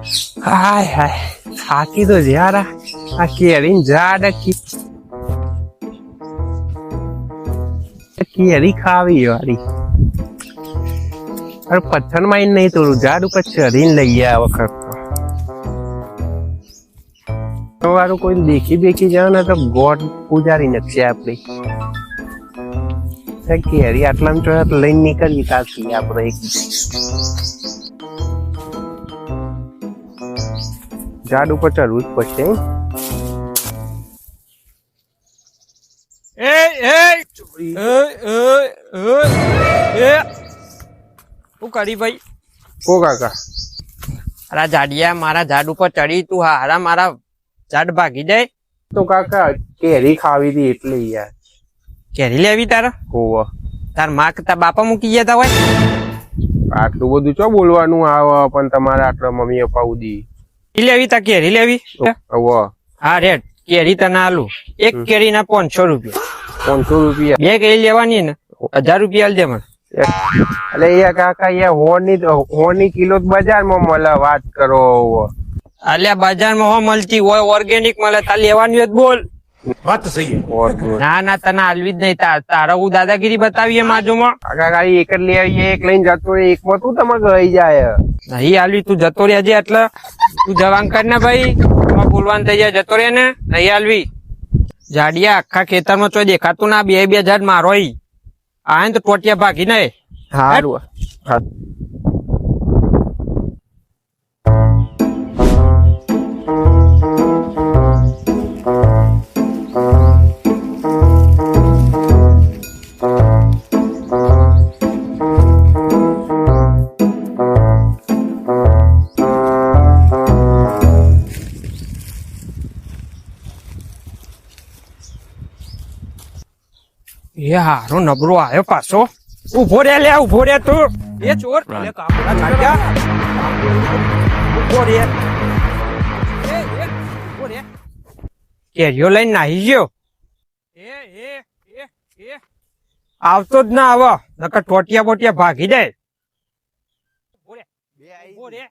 હાય હાય થાકી તો યાર આ કેરી ઝાડ કેરી ખાવી વાળી અરે પથ્થર માં નહીં તોડું ઝાડ ઉપર ચડીને લઈએ આ વખત તો વાળું કોઈ દેખી જાવ ને તો ગોડ પૂજારી નકશે આપડી કેરી આટલામાં તો લઈને નીકળવી તારથી આપડે એક ઝાડ ઉપર ચડવું જ પડશે શું કરી ભાઈ? ઓ કાકા અરે જાડિયા મારા ઝાડ ઉપર ચડી તું હારા મારા ઝાડ ભાગી જાય તો કાકા કેરી ખાવી હતી એટલે યાર કેરી લેવી તારા હોવા તાર માં તાર બાપા મૂકી ગયા તા હોય આટલું બધું ચો બોલવાનું આવે પણ તમારે આટલા મમ્મી પપ્પા ઉદી લેવી તા કેરી લેવી હા રેડ કેરી તને આલું એક કેરી ના 500 રૂપિયા 500 રૂપિયા બે કેરી લેવાની ને 1000 રૂપિયા આલ દે મને એટલે યાર કાકા યાર હોની કિલો બજારમાં મળે વાત કરો અલ્યા બજારમાં હો મળતી હોય ઓર્ગેનિક મળે તાર લેવાની હોય બોલ વાત સહી ના તને આલવી જ નહીં તારા હું દાદાગીરી બતાવીએ માજુમાં કાકા એક જ લઈ આવીએ એક લઈને જતો રહે એક માં તું તમારે ગઈ જાય નહીં આલવી તું જતો રહેજે એટલે તું જવાન કર ને ભાઈ બોલવાનું થઈ જાય જતો રહે ને નહીં આલવી જાડિયા આખા ખેતરમાં ચોય દેખાતું ના બે ઝાડ મારો આ તો ટોટિયા ભાગી ને હારું એ હારો નબળો આવ્યો પાછો ઉભો રે લે ઉભો રે તું એ ચોર ઉભો રે કેરીઓ લઈને નાહી ગયો આવતો જ ના આવો નકર ટોટિયા બોટિયા ભાગી જાય ઉભો રે